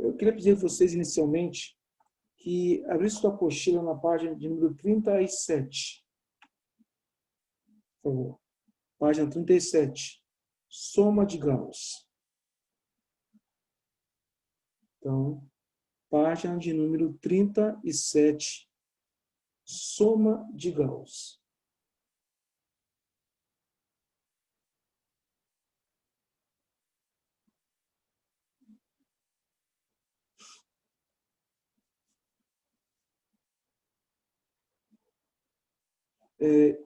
Eu queria pedir a vocês, inicialmente, que abrisse sua apostila na página de número 37. Por favor. Página 37. Soma de Gauss. Então, página de número 37. Soma de Gauss.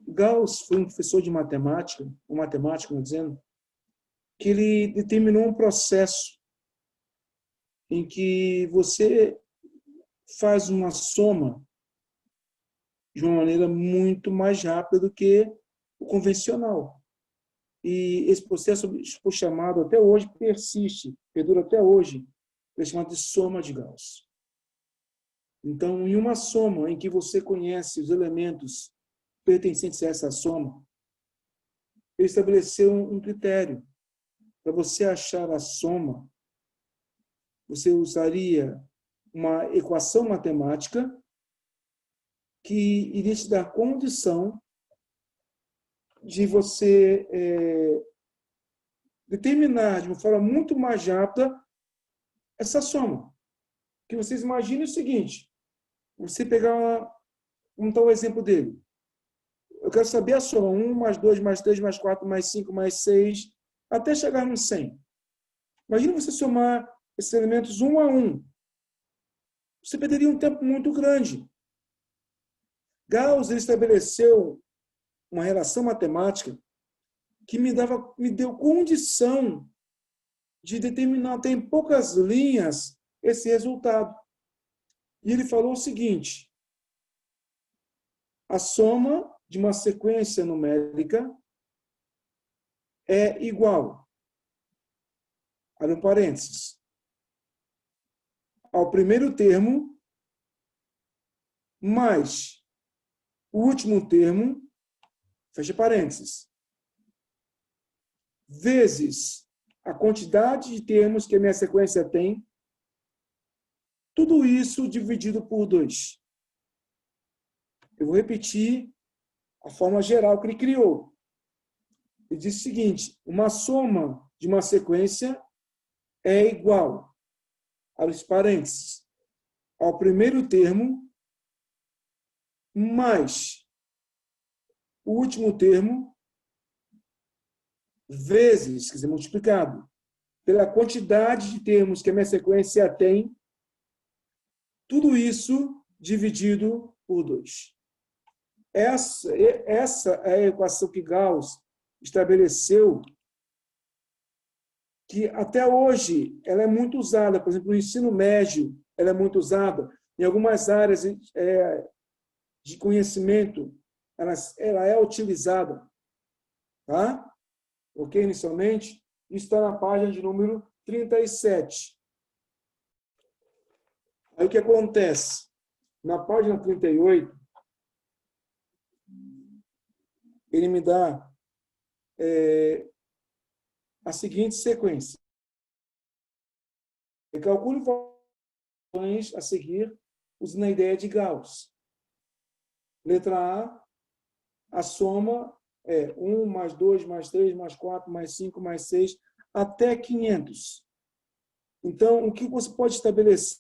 Gauss foi um professor de matemática, um matemático, não dizendo, que ele determinou um processo em que você faz uma soma de uma maneira muito mais rápida do que o convencional. E esse processo foi chamado, até hoje, persiste, perdura até hoje, é chamado de soma de Gauss. Então, em uma soma em que você conhece os elementos pertencentes a essa soma, ele estabeleceu um critério. Para você achar a soma, você usaria uma equação matemática que iria te dar condição de você determinar de uma forma muito mais rápida essa soma. Que vocês imaginem o seguinte, você pegar vamos dar o exemplo dele. Eu quero saber a soma 1 mais 2 mais 3 mais 4 mais 5 mais 6 até chegar no 100. Imagina você somar esses elementos um a um. Você perderia um tempo muito grande. Gauss estabeleceu uma relação matemática que me deu condição de determinar até em poucas linhas esse resultado. E ele falou o seguinte: a soma de uma sequência numérica é igual, abre um parênteses, ao primeiro termo mais o último termo, fecha parênteses, vezes a quantidade de termos que a minha sequência tem, tudo isso dividido por 2. Eu vou repetir a forma geral que ele criou. Ele diz o seguinte: uma soma de uma sequência é igual, abre parênteses, ao primeiro termo mais o último termo vezes, quer dizer, multiplicado pela quantidade de termos que a minha sequência tem, tudo isso dividido por 2. Essa é a equação que Gauss estabeleceu, que até hoje ela é muito usada. Por exemplo, no ensino médio, ela é muito usada. Em algumas áreas de conhecimento, ela é utilizada. Tá? Ok? Inicialmente, isso está na página de número 37. Aí o que acontece? Na página 38, ele me dá a seguinte sequência. Eu calculo a seguir usando a ideia de Gauss. Letra A soma é 1 mais 2 mais 3 mais 4 mais 5 mais 6 até 500. Então, o que você pode estabelecer?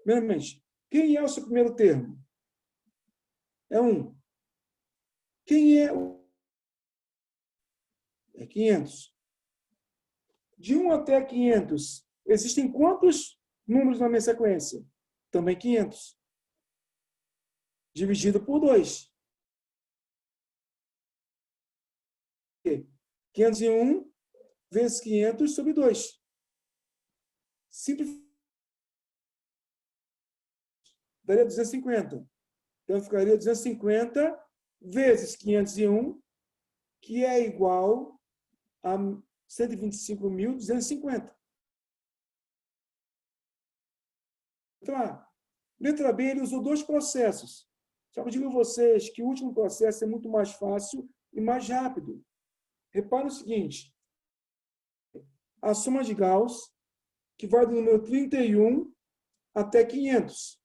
Primeiramente, quem é o seu primeiro termo? É 1. Quem é? É 500. De 1 até 500, existem quantos números na minha sequência? Também 500. Dividido por 2. 501 vezes 500 sobre 2. Simples. Daria 250. Então, ficaria 250 vezes 501, que é igual a 125.250. Letra B, ele usou 2 processos. Só que eu digo a vocês que o último processo é muito mais fácil e mais rápido. Repara o seguinte: a soma de Gauss, que vai do número 31 até 500.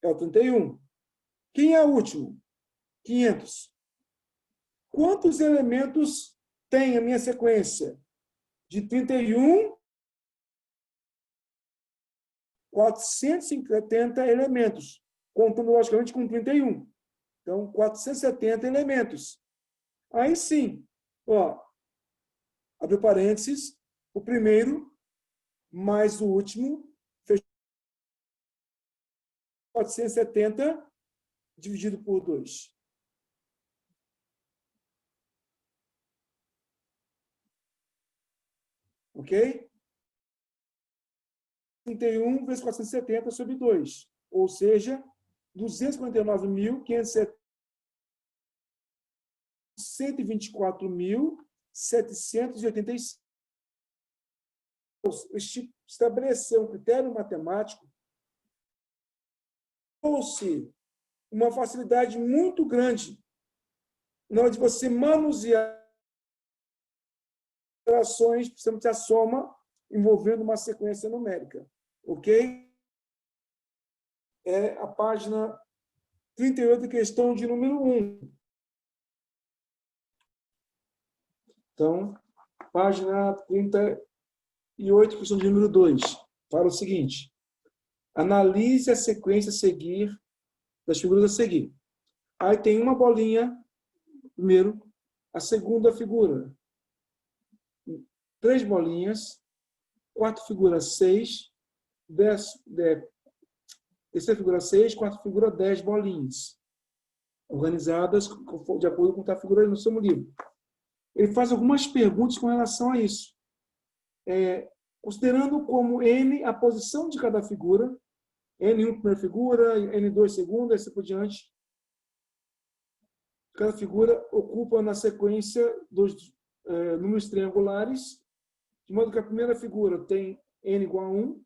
É o 31. Quem é o último? 500. Quantos elementos tem a minha sequência? De 31, 470 elementos, contando logicamente com 31. Então, 470 elementos. Aí sim, ó, abre parênteses, o primeiro mais o último, fechou 470 dividido por 2. Ok? 31 vezes 470 sobre 2. Ou seja, 249.570. 124.785. Estabelecer um critério matemático trouxe uma facilidade muito grande na hora de você manusear operações, precisamos a soma envolvendo uma sequência numérica. Ok? É a página 38, questão de número 1. Então, página 38, questão de número 2. Fala o seguinte: analise a sequência a seguir, das figuras a seguir. Aí tem uma bolinha, primeiro, a segunda figura, 3 bolinhas, quarta figura 6, terceira figura 6, quarta figura 10 bolinhas, organizadas de acordo com a figura no seu livro. Ele faz algumas perguntas com relação a isso. Considerando como N a posição de cada figura, N1 primeira figura, N2 segunda, e assim por diante. Cada figura ocupa na sequência dos números triangulares, de modo que a primeira figura tem N igual a 1,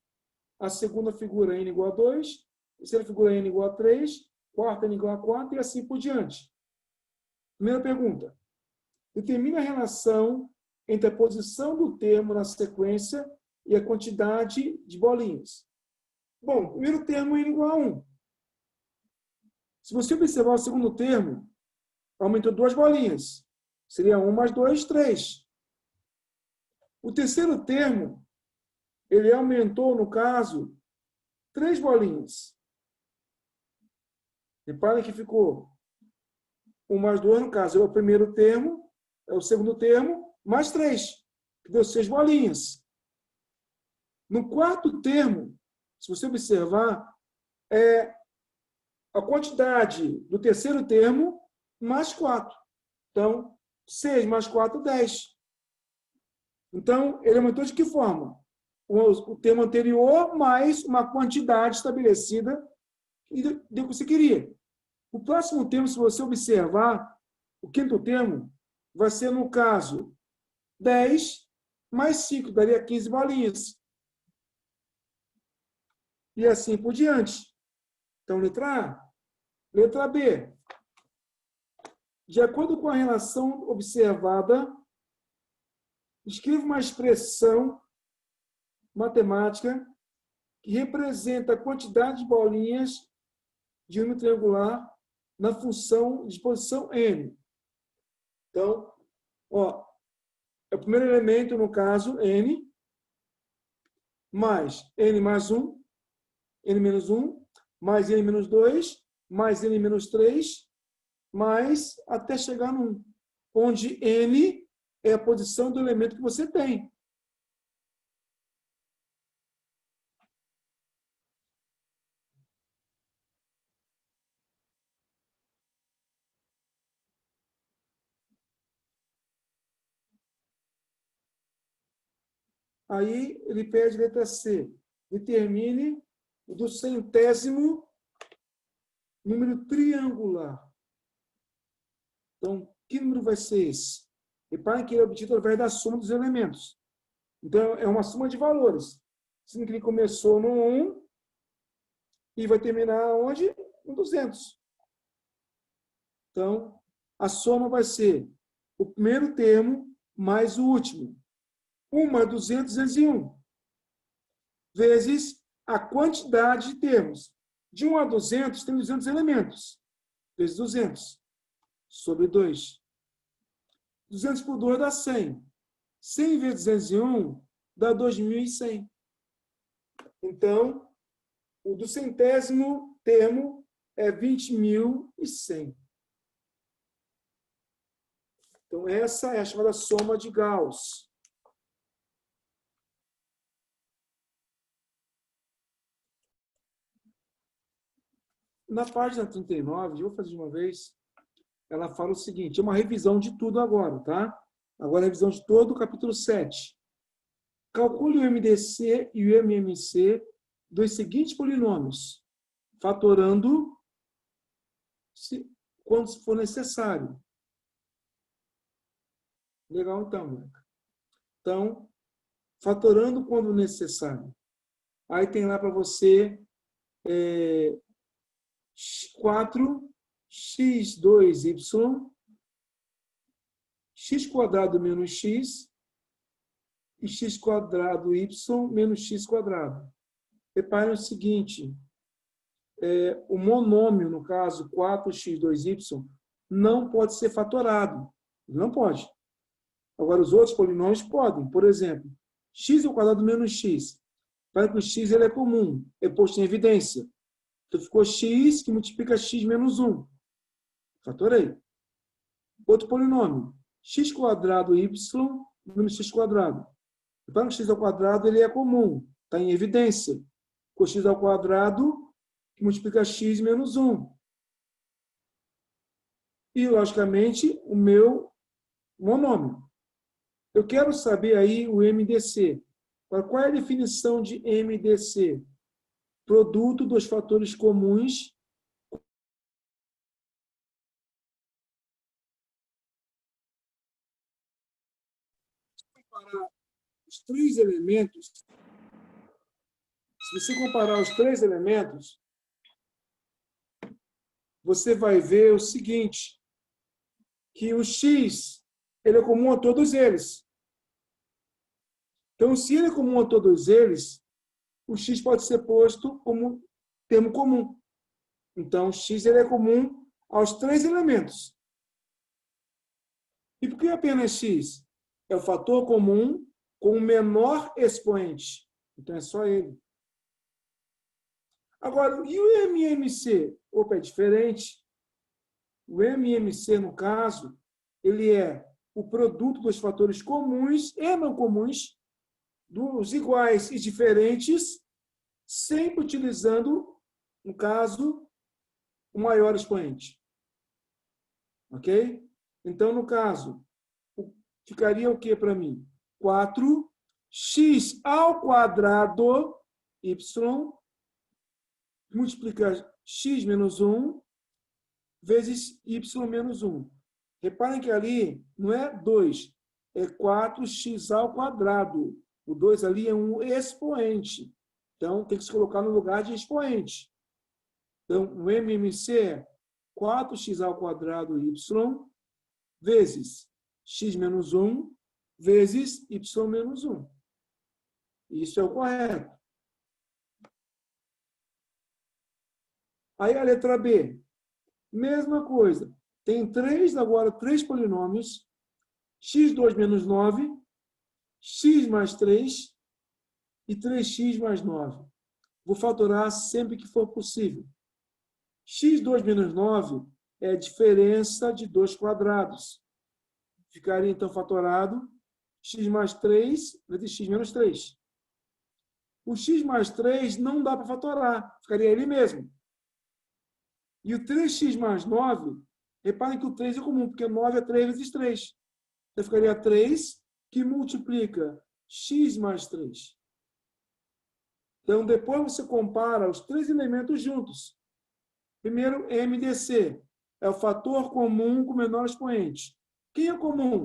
a segunda figura N igual a 2, a terceira figura N igual a 3, quarta N igual a 4 e assim por diante. Primeira pergunta. Determine a relação entre a posição do termo na sequência e a quantidade de bolinhas. Bom, o primeiro termo é igual a 1. Se você observar o segundo termo, aumentou 2 bolinhas. Seria 1 mais 2, 3. O terceiro termo, ele aumentou, no caso, 3 bolinhas. Reparem que ficou 1 mais 2, no caso, é o primeiro termo, é o segundo termo, mais 3, que deu 6 bolinhas. No quarto termo, se você observar, é a quantidade do terceiro termo mais 4. Então, 6 mais 4, 10. Então, ele aumentou de que forma? O termo anterior mais uma quantidade estabelecida e deu o que você queria. O próximo termo, se você observar, o quinto termo, vai ser, no caso, 10 mais 5, daria 15 bolinhas. E assim por diante. Então, letra A. Letra B. De acordo com a relação observada, escreva uma expressão matemática que representa a quantidade de bolinhas de número triangular na função de posição n. Então, ó, é o primeiro elemento, no caso, n, mais n mais 1, n menos 1, mais n menos 2, mais n menos 3, mais até chegar no 1, onde n é a posição do elemento que você tem. Aí ele pede letra C. Determine o do centésimo número triangular. Então, que número vai ser esse? Reparem que ele é obtido através da soma dos elementos. Então, é uma soma de valores. Sendo que ele começou no 1 e vai terminar onde? No 200. Então, a soma vai ser o primeiro termo mais o último. 1 mais 200, 201. Vezes a quantidade de termos. De 1 a 200, tem 200 elementos. Vezes 200. Sobre 2. 200 por 2 dá 100. 100 vezes 201 dá 2.100. Então, o do centésimo termo é 20.100. Então, essa é a chamada soma de Gauss. Na página 39, eu vou fazer de uma vez, ela fala o seguinte, é uma revisão de tudo agora, tá? Agora a revisão de todo o capítulo 7. Calcule o MDC e o MMC dos seguintes polinômios, fatorando quando for necessário. Legal, então, moleque. Então, fatorando quando necessário. Aí tem lá para você 4x2y, x quadrado menos x, e x quadrado y menos x quadrado. Reparem o seguinte, o monômio, no caso, 4x2y, não pode ser fatorado. Não pode. Agora, os outros polinômios podem. Por exemplo, x ao quadrado menos x. Para que o x ele é comum, é posto em evidência. Então, ficou x que multiplica x menos 1. Fatorei. Outro polinômio, x quadrado y menos x quadrado. Para que o x ao quadrado ele é comum, está em evidência. Com x ao quadrado, que multiplica x menos 1. E, logicamente, o meu monômio. Eu quero saber aí o MDC. Qual é a definição de MDC? Produto dos fatores comuns comparar os três elementos. Se você comparar os três elementos, você vai ver o seguinte, que o x ele é comum a todos eles. Então, se ele é comum a todos eles, o x pode ser posto como termo comum. Então, x ele é comum aos três elementos. E por que apenas x? É o fator comum com o menor expoente. Então, é só ele. Agora, e o MMC? Opa, é diferente. O MMC, no caso, ele é o produto dos fatores comuns e não comuns, dos iguais e diferentes, sempre utilizando, no caso, o maior expoente. Ok? Então, no caso, ficaria o que para mim? 4x ao quadrado y multiplicar x menos 1 vezes y menos 1. Reparem que ali não é 2, é 4x ao quadrado. O 2 ali é um expoente. Então, tem que se colocar no lugar de expoente. Então, o MMC é 4x ao quadrado y vezes x menos 1 vezes y menos 1. Isso é o correto. Aí a letra B. Mesma coisa. Tem agora três polinômios. x2 menos 9, x mais 3 e 3x mais 9. Vou fatorar sempre que for possível. x2 menos 9 é a diferença de dois quadrados. Ficaria, então, fatorado x mais 3 vezes x menos 3. O x mais 3 não dá para fatorar. Ficaria ele mesmo. E o 3x mais 9, reparem que o 3 é comum, porque 9 é 3 vezes 3. Então, ficaria 3 que multiplica x mais 3. Então, depois você compara os três elementos juntos. Primeiro, MDC. É o fator comum com o menor expoente. Quem é comum?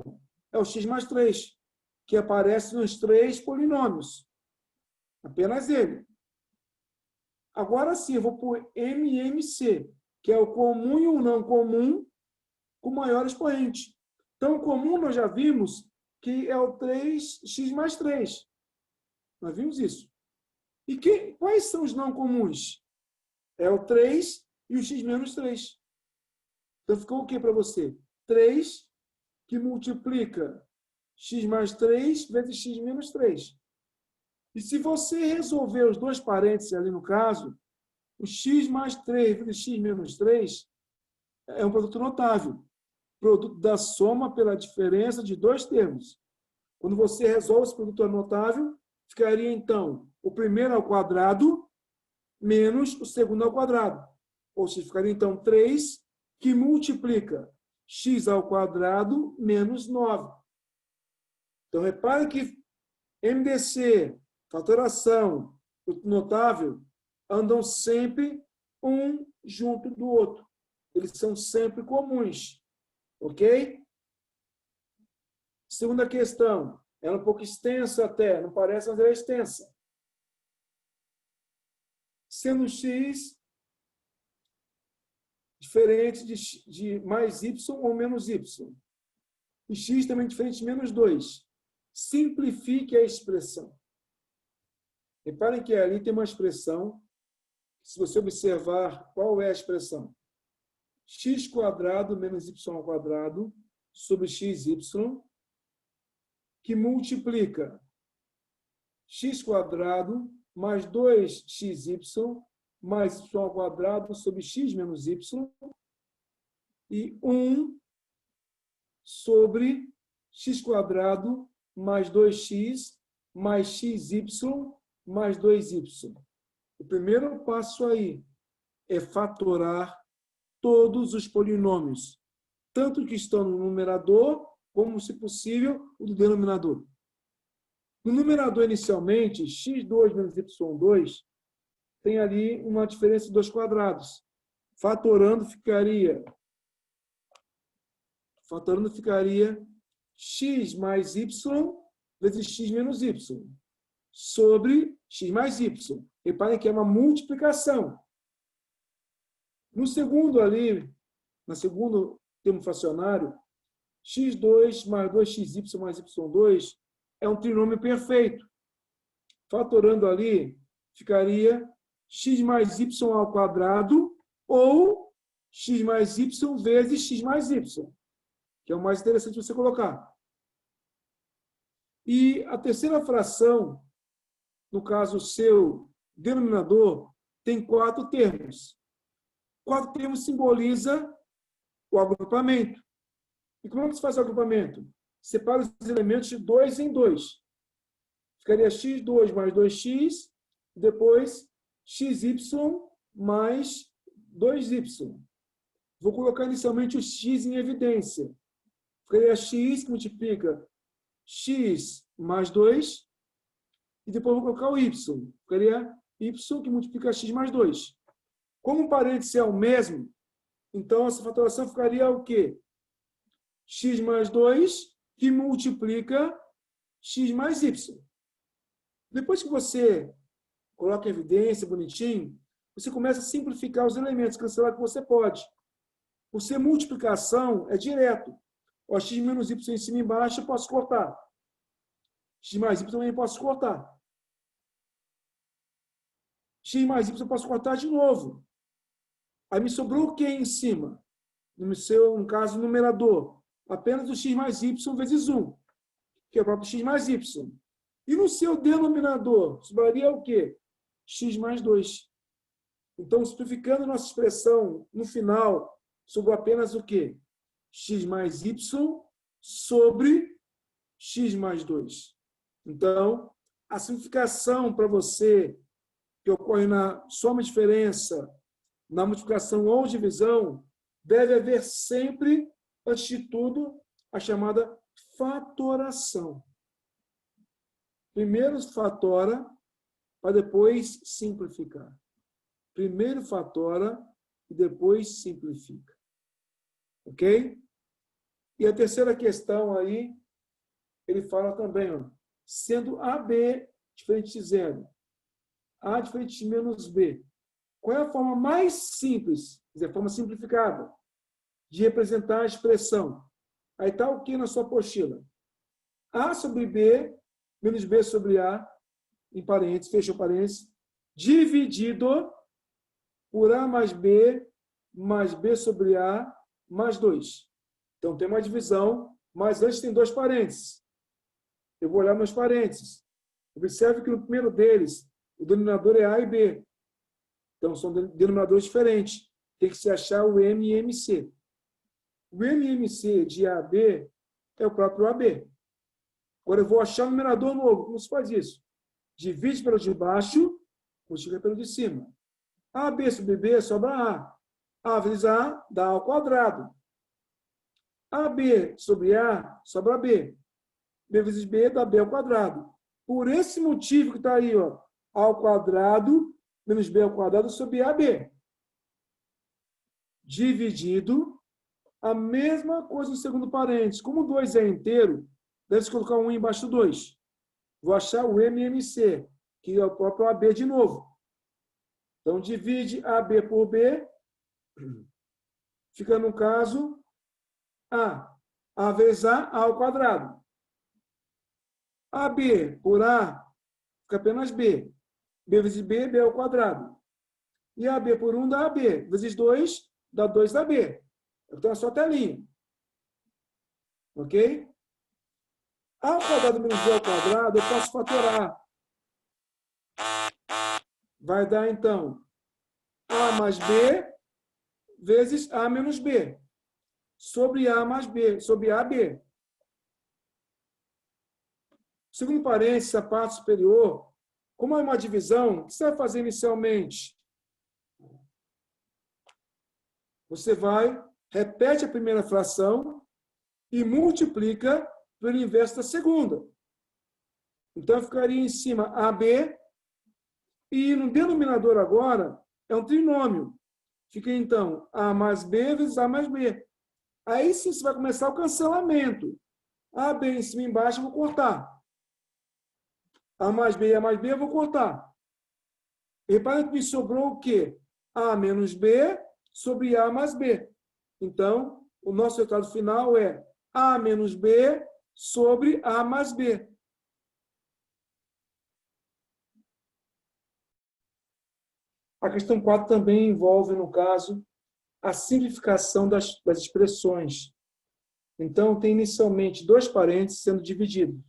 É o x mais 3, que aparece nos três polinômios. Apenas ele. Agora sim, eu vou por MMC, que é o comum e o não comum com o maior expoente. Então, comum nós já vimos que é o 3x mais 3. Nós vimos isso. E quais são os não comuns? É o 3 e o x menos 3. Então, ficou o que para você? 3 que multiplica x mais 3 vezes x menos 3. E se você resolver os dois parênteses ali no caso, o x mais 3 vezes x menos 3 é um produto notável. Produto da soma pela diferença de dois termos. Quando você resolve esse produto notável, ficaria, então, o primeiro ao quadrado menos o segundo ao quadrado. Ou seja, ficaria, então, 3 que multiplica x ao quadrado menos 9. Então, repare que MDC, fatoração, produto notável, andam sempre um junto do outro. Eles são sempre comuns. Ok? Segunda questão. Ela é um pouco extensa até, não parece, mas ela é extensa. Sendo x diferente de mais y ou menos y. E x também diferente de menos 2. Simplifique a expressão. Reparem que ali tem uma expressão, se você observar qual é a expressão. X quadrado menos y ao quadrado sobre xy, que multiplica x quadrado mais 2xy mais y ao quadrado sobre x menos y e 1 sobre x quadrado mais 2x mais xy mais 2y. O primeiro passo aí é fatorar todos os polinômios, tanto que estão no numerador, como, se possível, o do denominador. No numerador, inicialmente, x2 menos y2 tem ali uma diferença de 2 quadrados. Fatorando ficaria x mais y vezes x menos y sobre x mais y. Reparem que é uma multiplicação. No segundo termo fracionário, x2 mais 2xy mais y2 é um trinômio perfeito. Fatorando ali, ficaria x mais y ao quadrado ou x mais y vezes x mais y, que é o mais interessante você colocar. E a terceira fração, no caso, o seu denominador, tem 4 termos. 4 termos simboliza o agrupamento. E como é que se faz o agrupamento? Separa os elementos de 2 em 2. Ficaria x2 mais 2x, depois xy mais 2y. Vou colocar inicialmente o x em evidência. Ficaria x que multiplica x mais 2, e depois vou colocar o y. Ficaria y que multiplica x mais 2. Como o parêntese é o mesmo, então essa fatoração ficaria o quê? X mais 2 que multiplica x mais y. Depois que você coloca em evidência, bonitinho, você começa a simplificar os elementos, cancelar o que você pode. Por ser multiplicação, é direto. O x menos y em cima e embaixo eu posso cortar. X mais y também posso cortar. X mais y eu posso cortar de novo. Aí me sobrou o que em cima? No caso, o numerador. Apenas o x mais y vezes 1, que é o próprio x mais y. E no seu denominador, sobraria o quê? X mais 2. Então, simplificando nossa expressão, no final, sobrou apenas o quê? X mais y sobre x mais 2. Então, a simplificação para você, que ocorre na soma e diferença, na multiplicação ou divisão, deve haver sempre, antes de tudo, a chamada fatoração. Primeiro fatora, para depois simplificar. Primeiro fatora e depois simplifica. Ok? E a terceira questão aí, ele fala também, ó, sendo AB diferente de zero, A diferente de menos B. Qual é a forma mais simples, quer dizer, a forma simplificada, de representar a expressão? Aí está o que na sua apostila? A sobre B menos B sobre A, em parênteses, fechou parênteses, dividido por A mais B sobre A mais 2. Então, tem uma divisão, mas antes tem dois parênteses. Eu vou olhar meus parênteses. Observe que no primeiro deles, o denominador é A e B. Então, são denominadores diferentes. Tem que se achar o M e MC. O M e MC de AB é o próprio AB. Agora, eu vou achar o numerador novo. Como se faz isso? Divide pelo de baixo, multiplica pelo de cima. AB sobre B sobra A. A vezes A dá A ao quadrado. AB sobre A sobra B. B vezes B dá B ao quadrado. Por esse motivo que está aí, ó, A ao quadrado menos B ao quadrado sobre AB. Dividido, a mesma coisa no segundo parênteses. Como 2 é inteiro, deve-se colocar 1 embaixo do 2. Vou achar o MMC, que é o próprio AB de novo. Então, divide AB por B, fica no caso A. A vezes A ao quadrado. AB por A, fica apenas B. B vezes B, B ao quadrado. E AB por 1 dá AB. Vezes 2, dá 2AB. Então, é só telinha. Ok? A ao quadrado menos B ao quadrado, eu posso fatorar. Vai dar, então, A mais B vezes A menos B. Sobre A mais B, sobre AB. Segundo parênteses, a parte superior, como é uma divisão, o que você vai fazer inicialmente? Você repete a primeira fração e multiplica pelo inverso da segunda. Então, ficaria em cima AB, e no denominador agora é um trinômio. Fica, então, A mais B vezes A mais B. Aí sim você vai começar o cancelamento. AB em cima e embaixo eu vou cortar. A mais B e A mais B eu vou cortar. Repara que me sobrou o quê? A menos B sobre A mais B. Então, o nosso resultado final é A menos B sobre A mais B. A questão 4 também envolve, no caso, a simplificação das expressões. Então, tem inicialmente dois parênteses sendo divididos.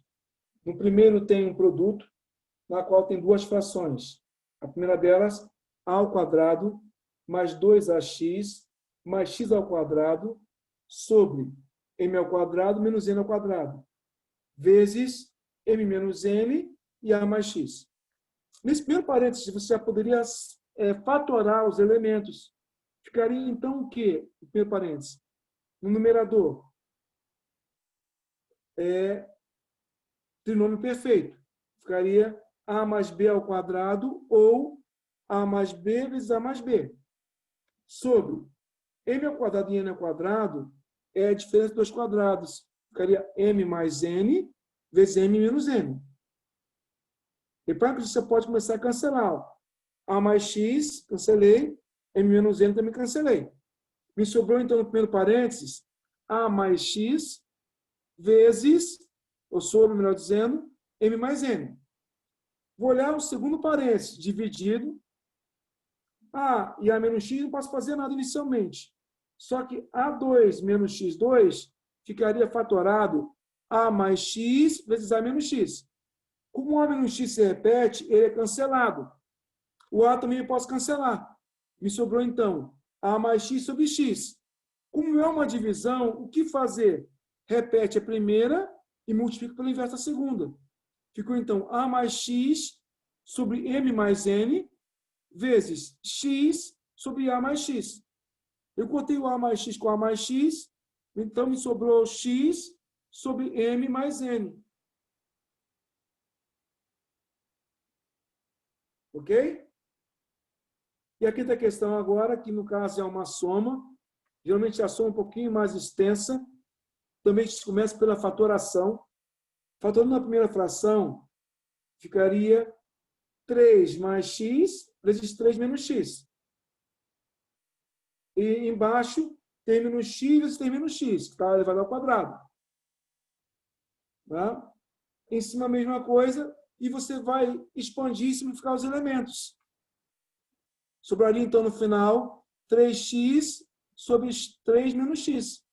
No primeiro tem um produto, na qual tem duas frações. A primeira delas, A ao quadrado mais 2AX mais X ao quadrado sobre M ao quadrado menos N ao quadrado, vezes M menos N e A mais X. Nesse primeiro parênteses, você já poderia fatorar os elementos. Ficaria, então, o quê? O primeiro parênteses. No numerador, trinômio perfeito. Ficaria A mais B ao quadrado ou A mais B vezes A mais B. Sobre M ao quadrado e N ao quadrado é a diferença dos quadrados. Ficaria M mais N vezes M menos N. Repare que você pode começar a cancelar. A mais X, cancelei. M menos N também cancelei. Me sobrou, então, no primeiro parênteses, A mais X vezes, ou sobre, melhor dizendo, M mais N. Vou olhar o segundo parênteses, dividido. A e A menos X não posso fazer nada inicialmente. Só que A2 menos X2 ficaria fatorado A mais X vezes A menos X. Como o A menos X se repete, ele é cancelado. O A também eu posso cancelar. Me sobrou, então, A mais X sobre X. Como é uma divisão, o que fazer? Repete a primeira e multiplica pelo inverso da segunda. Ficou, então, A mais X sobre M mais N vezes X sobre A mais X. Eu cortei o A mais X com A mais X, então me sobrou X sobre M mais N. Ok? E aqui está a questão agora, que no caso é uma soma. Geralmente a soma é um pouquinho mais extensa. Também a gente começa pela fatoração. Fatorando na primeira fração, ficaria 3 mais x vezes 3 menos x. E embaixo, termina no x vezes termina no x, que está elevado ao quadrado. Tá? Em cima a mesma coisa, e você vai expandir e simplificar os elementos. Sobraria, então, no final, 3x sobre 3 menos x.